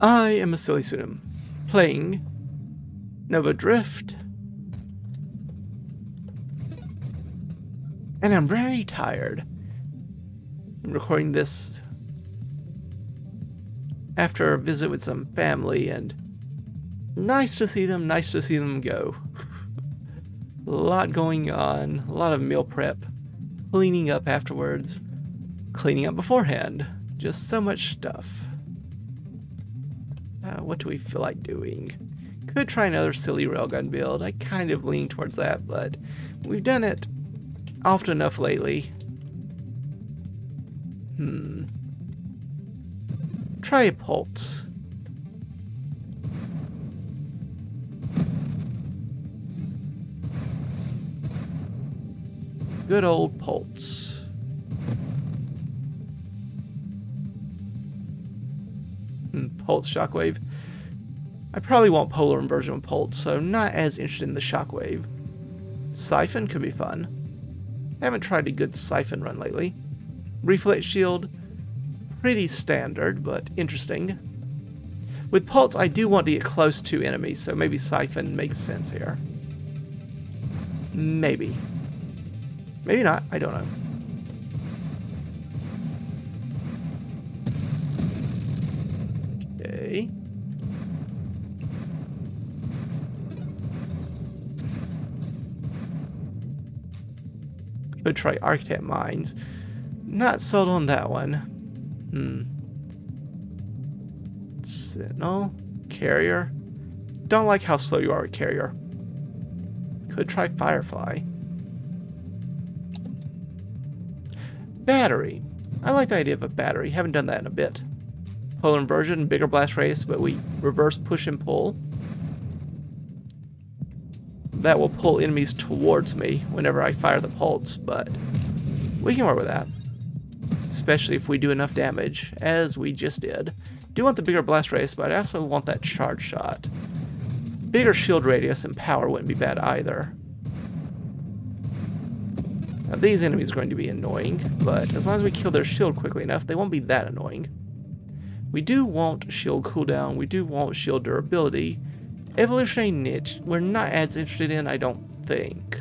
I am a SillyPseudonym, playing Nova Drift, and I'm very tired. I'm recording this after a visit with some family, and nice to see them go. A lot going on, a lot of meal prep, cleaning up afterwards, cleaning up beforehand, just so much stuff. What do we feel like doing? Could try another silly railgun build. I kind of lean towards that, but we've done it often enough lately. Try a pulse. Good old pulse. Pulse shockwave. I probably want Polar Inversion with pulse, so not as interested in the shockwave. Siphon could be fun. I haven't tried a good siphon run lately. Reflect shield, pretty standard, but interesting. With pulse, I do want to get close to enemies, so maybe siphon makes sense here. Maybe. Maybe not, I don't know. Okay. Could try Architect Mines. Not sold on that one. Sentinel? Carrier? Don't like how slow you are with Carrier. Could try Firefly. Battery. I like the idea of a battery. Haven't done that in a bit. Polar Inversion, bigger blast radius, but we reverse push and pull. That will pull enemies towards me whenever I fire the pulse, but we can work with that. Especially if we do enough damage, as we just did. Do want the bigger blast radius, but I also want that charge shot. Bigger shield radius and power wouldn't be bad either. Now these enemies are going to be annoying, but as long as we kill their shield quickly enough, they won't be that annoying. We do want shield cooldown, we do want shield durability. Evolutionary niche, we're not as interested in, I don't think.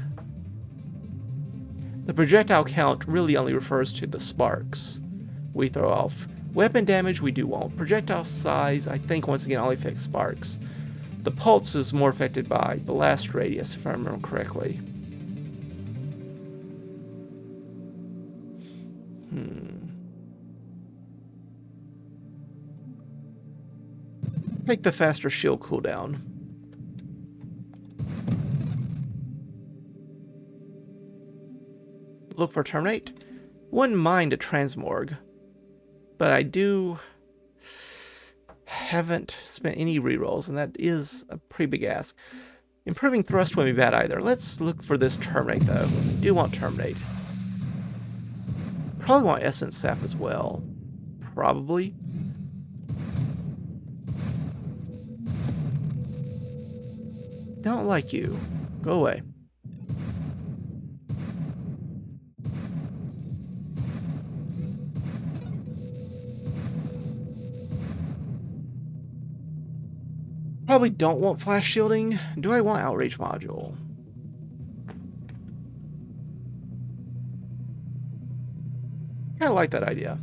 The projectile count really only refers to the sparks we throw off. Weapon damage we do want. Projectile size, I think once again only affects sparks. The pulse is more affected by blast radius, if I remember correctly. Take the faster shield cooldown. Look for terminate. Wouldn't mind a transmorg, but I haven't spent any rerolls, and that is a pretty big ask. Improving thrust wouldn't be bad either. Let's look for this terminate though. Do want terminate. Probably want essence sap as well. Probably. Don't like you. Go away. Probably don't want flash shielding. Do I want outreach module? I like that idea.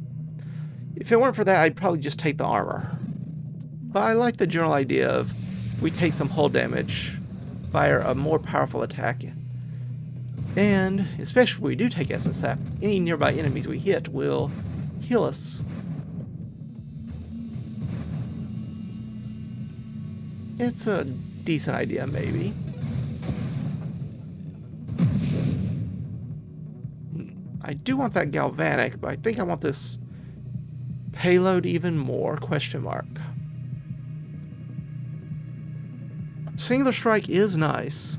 If it weren't for that, I'd probably just take the armor. But I like the general idea of we take some hull damage, fire a more powerful attack, and especially if we do take essence sap, any nearby enemies we hit will heal us. It's a decent idea, maybe. I do want that galvanic, but I think I want this payload even more, question mark. Singular strike is nice.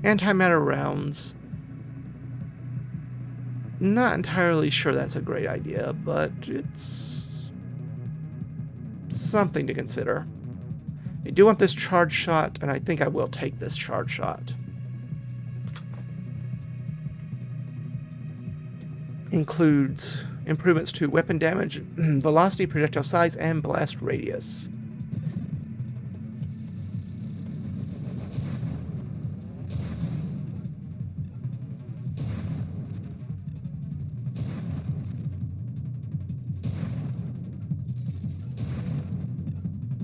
Antimatter rounds. Not entirely sure that's a great idea, but it's something to consider. I do want this charge shot, and I think I will take this charge shot. Includes Improvements to weapon damage, velocity, projectile size, and blast radius.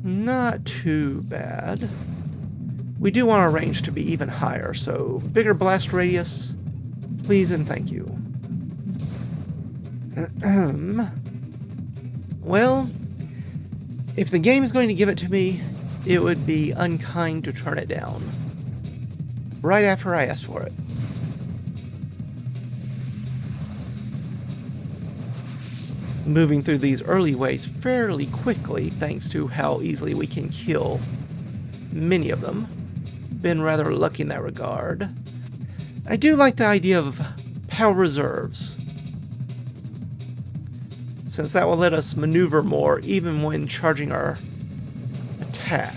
Not too bad. We do want our range to be even higher, so bigger blast radius, please and thank you. Well, if the game is going to give it to me, it would be unkind to turn it down right after I asked for it. Moving through these early waves fairly quickly thanks to how easily we can kill many of them. Been rather lucky in that regard. I do like the idea of power reserves, since that will let us maneuver more even when charging our attack.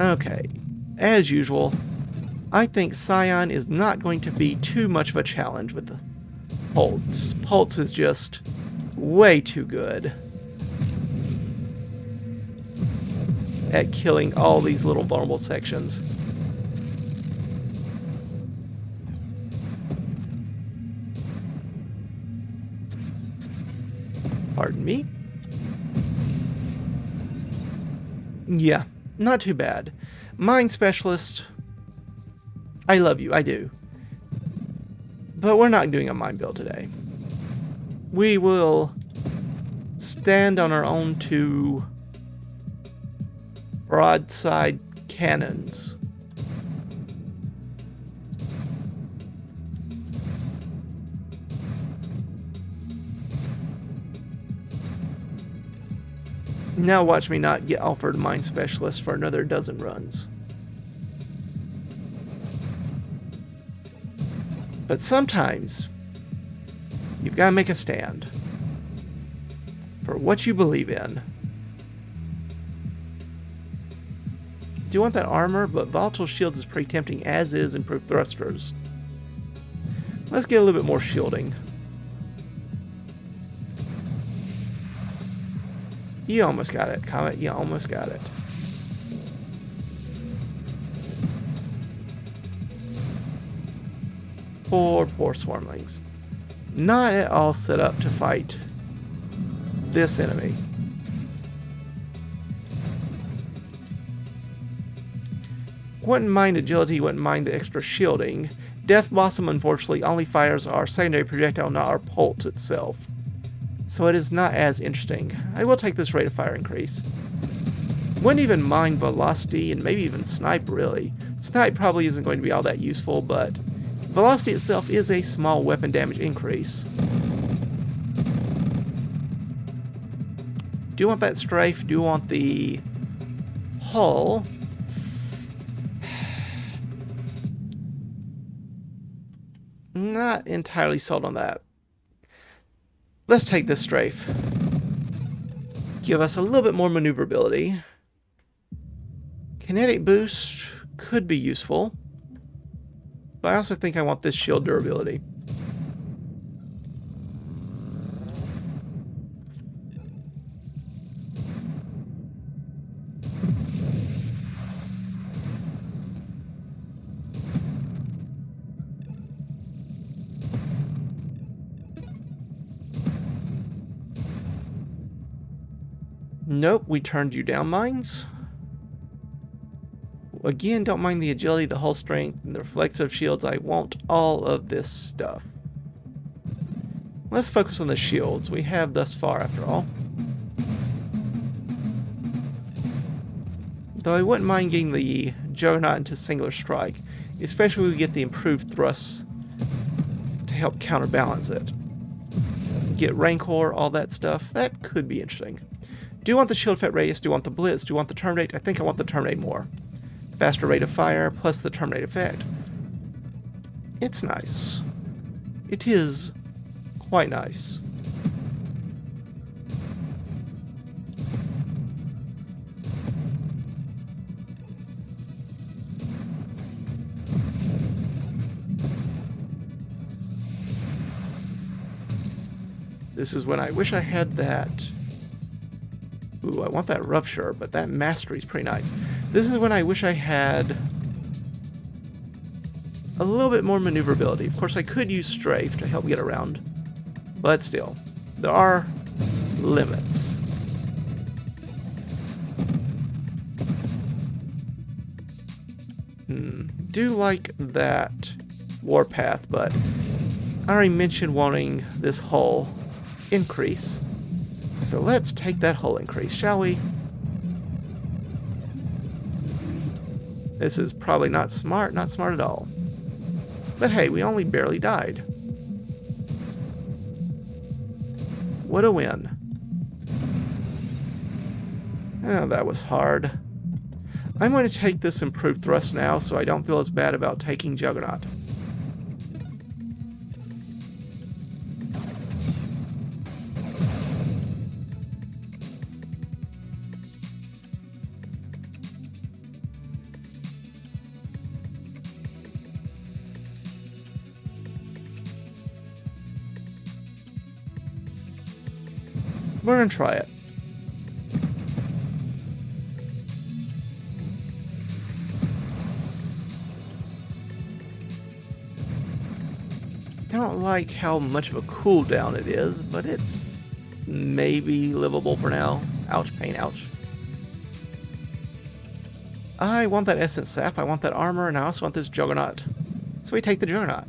Okay, as usual, I think Scion is not going to be too much of a challenge with the Pulse. Pulse is just way too good at killing all these little vulnerable sections. Pardon me. Yeah, not too bad. Mine Specialist, I love you, I do. But we're not doing a mine build today. We will stand on our own two broadside cannons. Now watch me not get offered Mine Specialist for another dozen runs. But sometimes, you've got to make a stand for what you believe in. Do you want that armor? But volatile shields is pretty tempting, as is improved thrusters. Let's get a little bit more shielding. You almost got it, Comet. You almost got it. Poor swarmlings. Not at all set up to fight this enemy. Wouldn't mind agility, wouldn't mind the extra shielding. Death Blossom, unfortunately, only fires our secondary projectile, not our pulse itself. So it is not as interesting. I will take this rate of fire increase. Wouldn't even mind velocity and maybe even snipe, really. Snipe probably isn't going to be all that useful, but velocity itself is a small weapon damage increase. Do you want that strafe? Do you want the hull? Not entirely sold on that. Let's take this strafe. Give us a little bit more maneuverability. Kinetic boost could be useful, but I also think I want this shield durability. Nope, we turned you down, mines. Again, don't mind the agility, the hull strength, and the reflexive shields. I want all of this stuff. Let's focus on the shields we have thus far, after all. Though I wouldn't mind getting the Juggernaut into singular strike, especially when we get the improved thrusts to help counterbalance it. Get Rancor, all that stuff. That could be interesting. Do you want the shield effect radius? Do you want the blitz? Do you want the terminate? I think I want the terminate more. Faster rate of fire plus the terminate effect. It's nice. It is quite nice. This is when I wish I had that. Ooh, I want that Rupture, but that Mastery is pretty nice. This is when I wish I had a little bit more maneuverability. Of course, I could use Strafe to help get around, but still, there are limits. Do like that warpath, but I already mentioned wanting this hull increase. So let's take that hull increase, shall we? This is probably not smart at all. But hey, we only barely died. What a win. Oh, that was hard. I'm going to take this improved thrust now so I don't feel as bad about taking Juggernaut. We're going to try it. I don't like how much of a cooldown it is, but it's maybe livable for now. Ouch, pain, ouch. I want that Essence Sap, I want that armor, and I also want this Juggernaut. So we take the Juggernaut.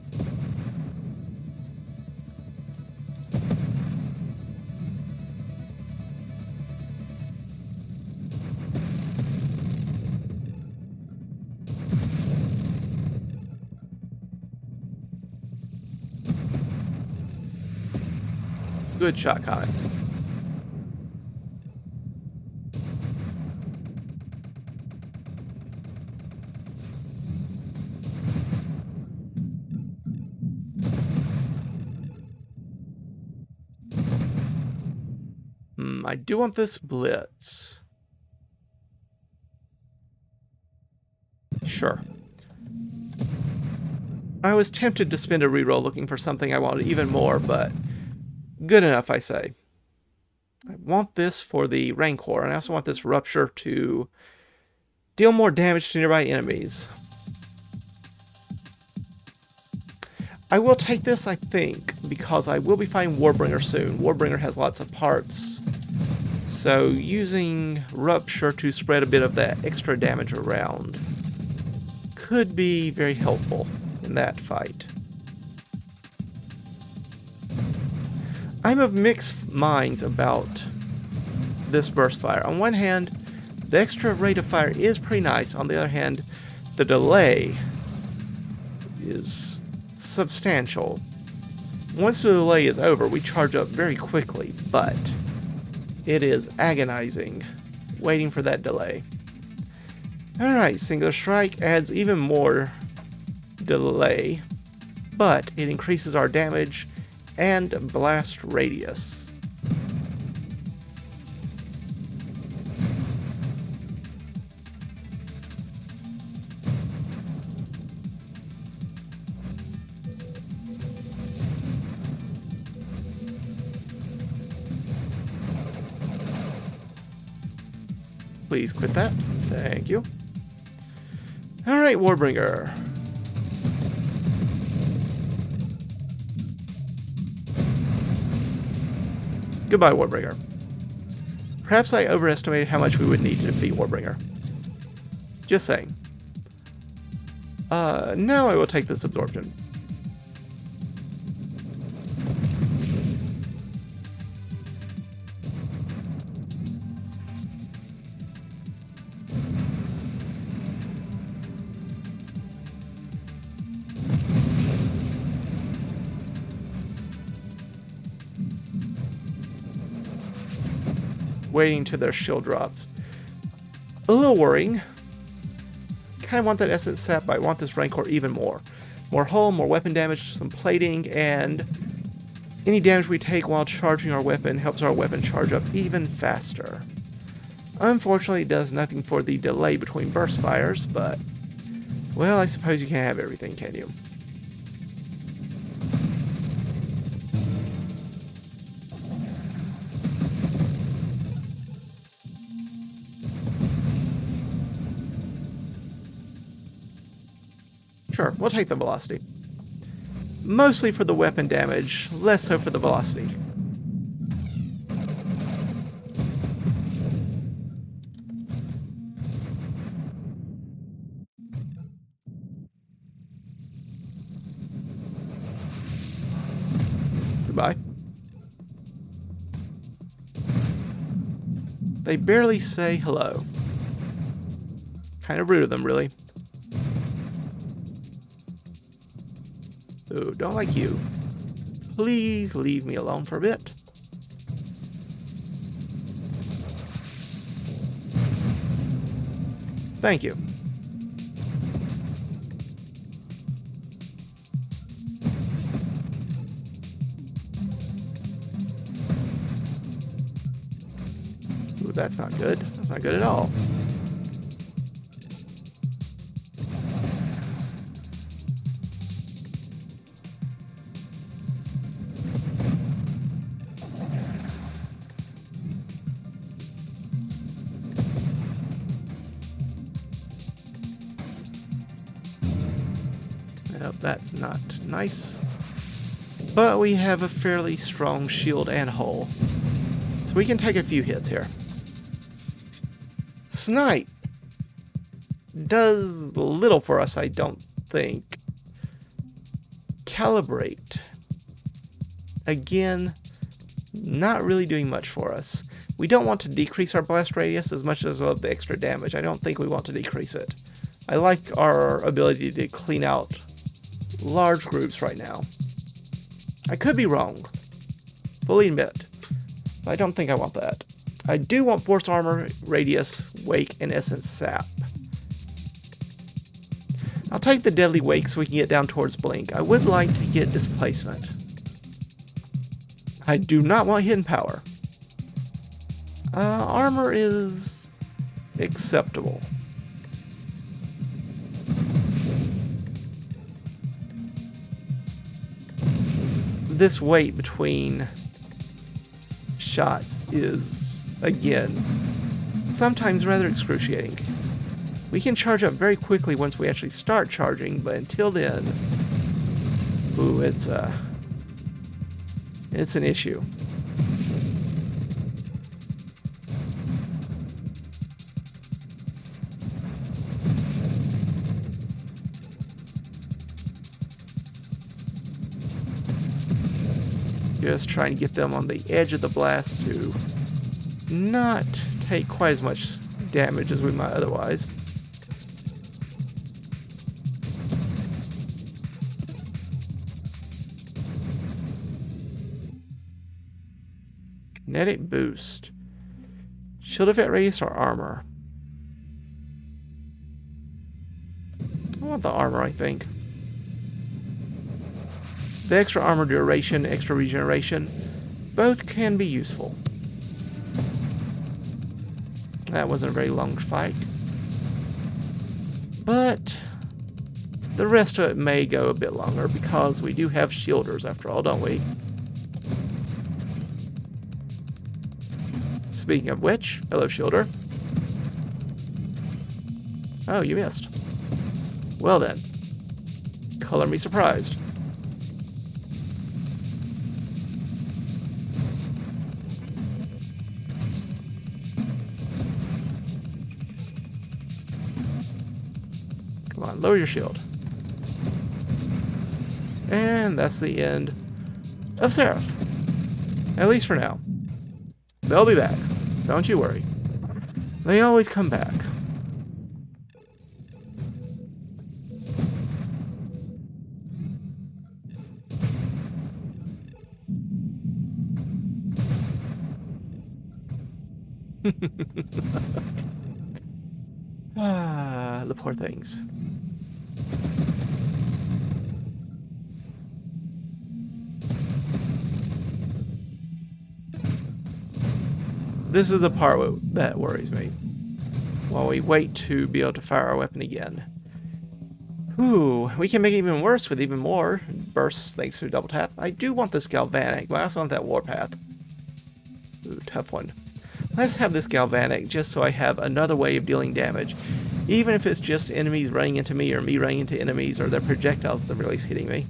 Good shot, Comet. I do want this Blitz. Sure. I was tempted to spend a reroll looking for something I wanted even more, but good enough, I say. I want this for the Rancor, and I also want this Rupture to deal more damage to nearby enemies. I will take this, I think, because I will be fighting Warbringer soon. Warbringer has lots of parts, so using Rupture to spread a bit of that extra damage around could be very helpful in that fight. I'm of mixed minds about this burst fire. On one hand, the extra rate of fire is pretty nice. On the other hand, the delay is substantial. Once the delay is over, we charge up very quickly, but it is agonizing waiting for that delay. Alright, Singular Strike adds even more delay, but it increases our damage and blast radius. Please quit that. Thank you. Alright, Warbringer. Goodbye, Warbringer. Perhaps I overestimated how much we would need to defeat Warbringer. Just saying. Now I will take this Absorption. Waiting till their shield drops. A little worrying. Kind of want that Essence Sap, but I want this Rancor even more. More hull, more weapon damage, some plating, and any damage we take while charging our weapon helps our weapon charge up even faster. Unfortunately, it does nothing for the delay between burst fires, but, well, I suppose you can't have everything, can you? Sure, we'll take the velocity. Mostly for the weapon damage, less so for the velocity. Goodbye. They barely say hello. Kind of rude of them, really. Ooh, don't like you. Please leave me alone for a bit. Thank you. Ooh, that's not good. That's not good at all. Nope, that's not nice. But we have a fairly strong shield and hull, so we can take a few hits here. Snipe does little for us, I don't think. Calibrate. Again, not really doing much for us. We don't want to decrease our blast radius as much as of the extra damage. I don't think we want to decrease it. I like our ability to clean out large groups right now. I could be wrong. Fully admit. But I don't think I want that. I do want Force Armor, Radius, Wake, and Essence Sap. I'll take the Deadly Wake so we can get down towards Blink. I would like to get Displacement. I do not want Hidden Power. Armor is acceptable. This wait between shots is, again, sometimes rather excruciating. We can charge up very quickly once we actually start charging, but until then, ooh, it's an issue. Just trying to get them on the edge of the blast to not take quite as much damage as we might otherwise. Kinetic boost. Shield effect radius or armor? I want the armor, I think. The extra armor duration, extra regeneration, both can be useful. That wasn't a very long fight. But the rest of it may go a bit longer because we do have shielders after all, don't we? Speaking of which, hello shielder. Oh, you missed. Well then, color me surprised. Come on, lower your shield. And that's the end of Seraph. At least for now. They'll be back. Don't you worry. They always come back. Ah, the poor things. This is the part that worries me. While we wait to be able to fire our weapon again. Ooh, we can make it even worse with even more bursts thanks to double tap. I do want this galvanic, but I also want that warpath. Ooh, tough one. Let's have this galvanic just so I have another way of dealing damage. Even if it's just enemies running into me or me running into enemies or their projectiles at the very least hitting me.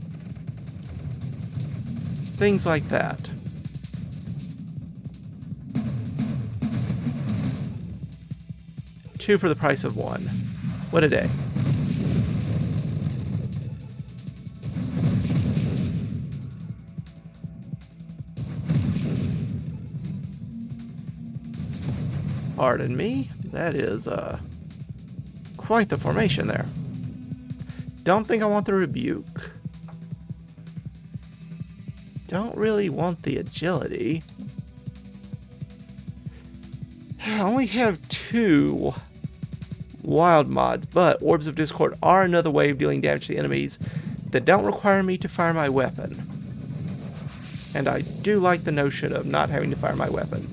Things like that. Two for the price of one. What a day. Pardon me. That is quite the formation there. Don't think I want the rebuke. Don't really want the agility. I only have 2 wild mods, but Orbs of Discord are another way of dealing damage to enemies that don't require me to fire my weapon. And I do like the notion of not having to fire my weapon.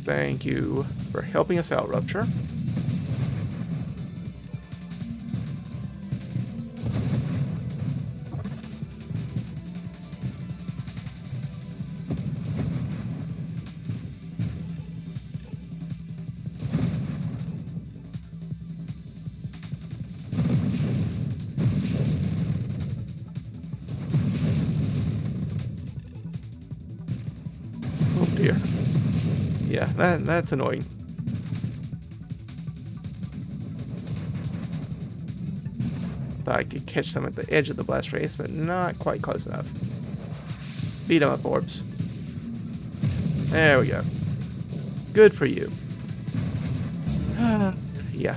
Thank you for helping us out, Rupture. Oh dear. Yeah, that's annoying. Thought I could catch them at the edge of the blast radius, but not quite close enough. Beat them up, Orbs. There we go. Good for you. Yeah.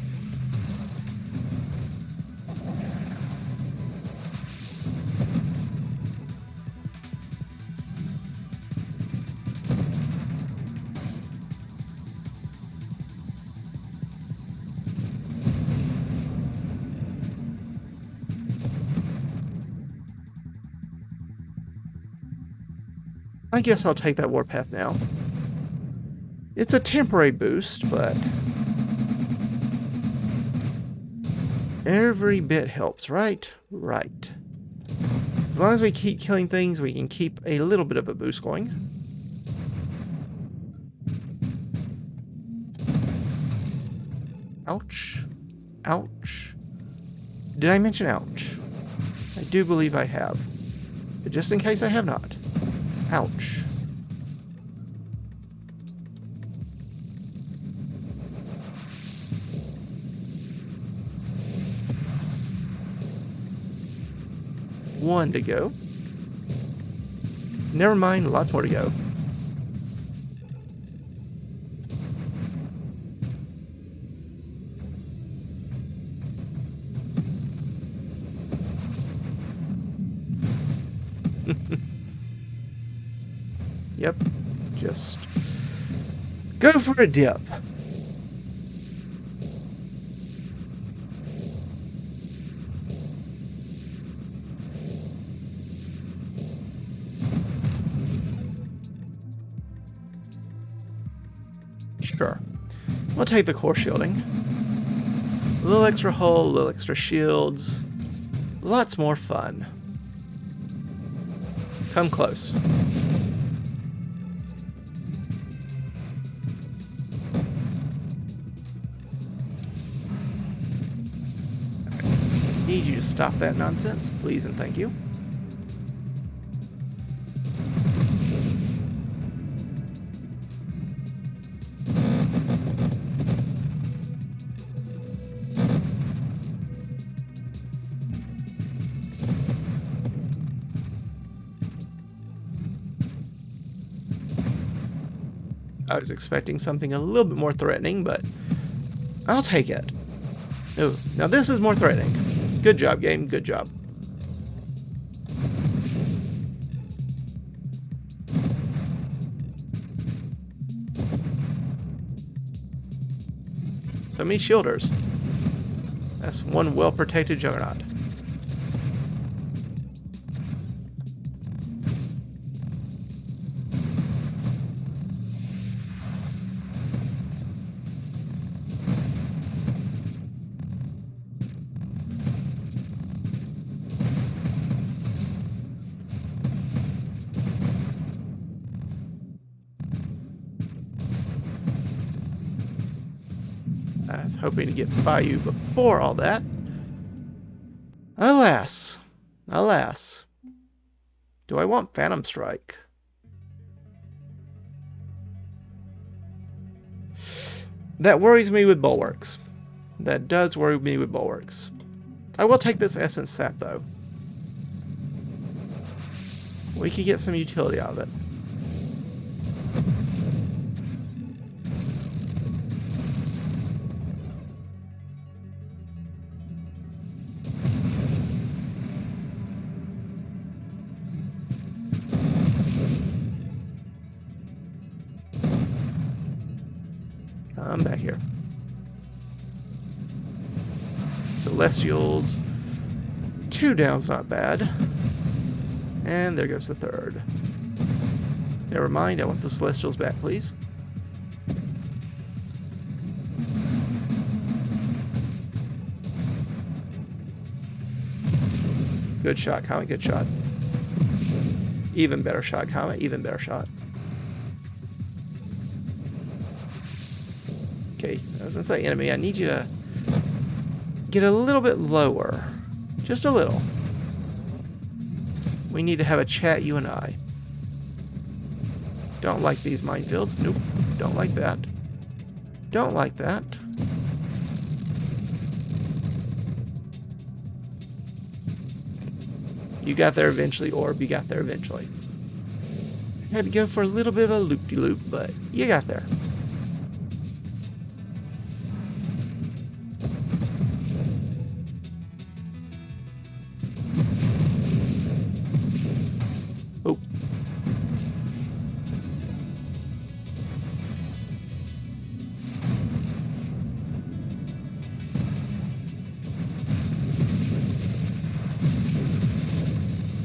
I guess I'll take that warpath now. It's a temporary boost, but every bit helps, right? Right. As long as we keep killing things, we can keep a little bit of a boost going. Ouch. Ouch. Did I mention ouch? I do believe I have. But just in case I have not. Ouch. One to go. Never mind, lots more to go. Yep, just go for a dip. Sure. We'll take the core shielding. A little extra hull, a little extra shields. Lots more fun. Come close. Need you to stop that nonsense, please and thank you. I was expecting something a little bit more threatening, but I'll take it. Oh, now this is more threatening. Good job, game. Good job. So many shielders. That's one well-protected juggernaut. I was hoping to get by you before all that. Alas. Alas. Do I want Phantom Strike? That worries me with Bulwarks. That does worry me with Bulwarks. I will take this Essence Sap, though. We could get some utility out of it. Come back here. Celestials. 2 down's not bad. And there goes the 3rd. Never mind, I want the Celestials back, please. Good shot, Comet, good shot. Even better shot, Comet, even better shot. Okay, I was gonna say, enemy, I need you to get a little bit lower. Just a little. We need to have a chat, you and I. Don't like these minefields. Nope. Don't like that. Don't like that. You got there eventually, Orb. You got there eventually. Had to go for a little bit of a loop-de-loop, but you got there. Oh.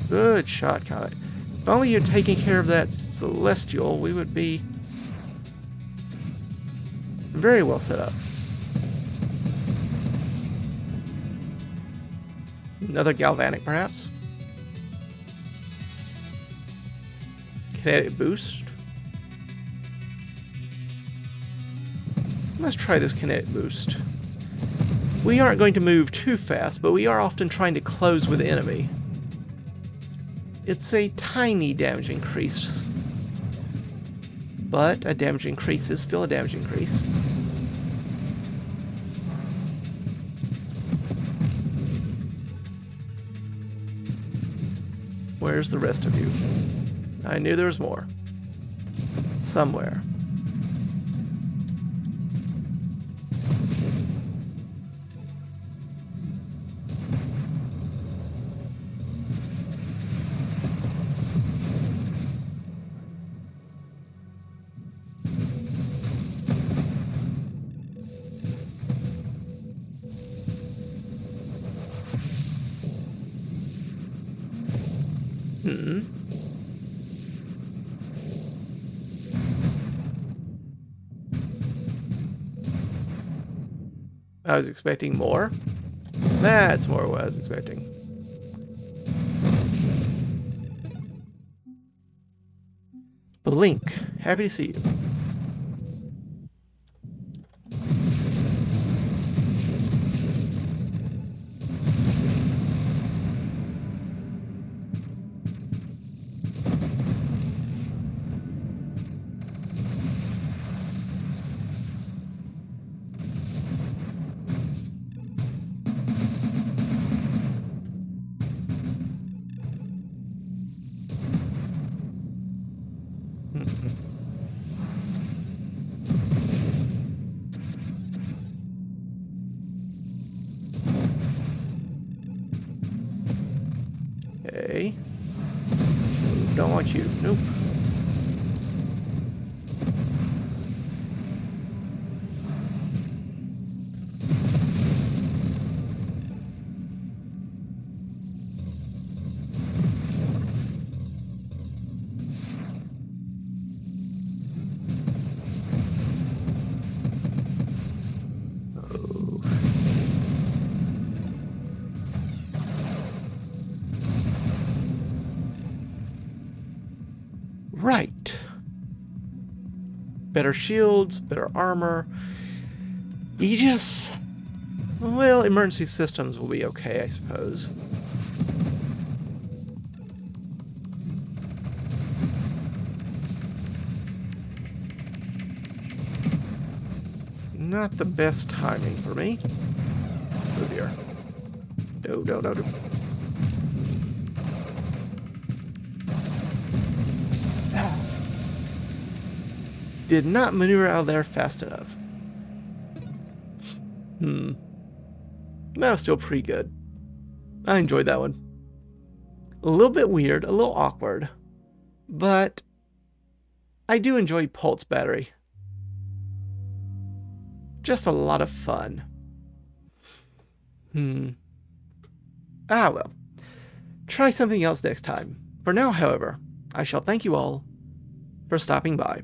Good shot, Comet. If only you're taking care of that Celestial, we would be very well set up. Another Galvanic, perhaps? Kinetic boost. Let's try this kinetic boost. We aren't going to move too fast, but we are often trying to close with the enemy. It's a tiny damage increase, but a damage increase is still a damage increase. Where's the rest of you? I knew there was more. Somewhere. I was expecting more. That's more what I was expecting. Blink. Happy to see you. Okay. Don't want you. Nope. better shields, better armor. Aegis, well, emergency systems will be okay, I suppose. Not the best timing for me. Oh dear. No, no, no, no. Did not maneuver out of there fast enough. That was still pretty good. I enjoyed that one. A little bit weird, a little awkward, but I do enjoy Pulse Battery. Just a lot of fun. Ah, well. Try something else next time. For now, however, I shall thank you all for stopping by.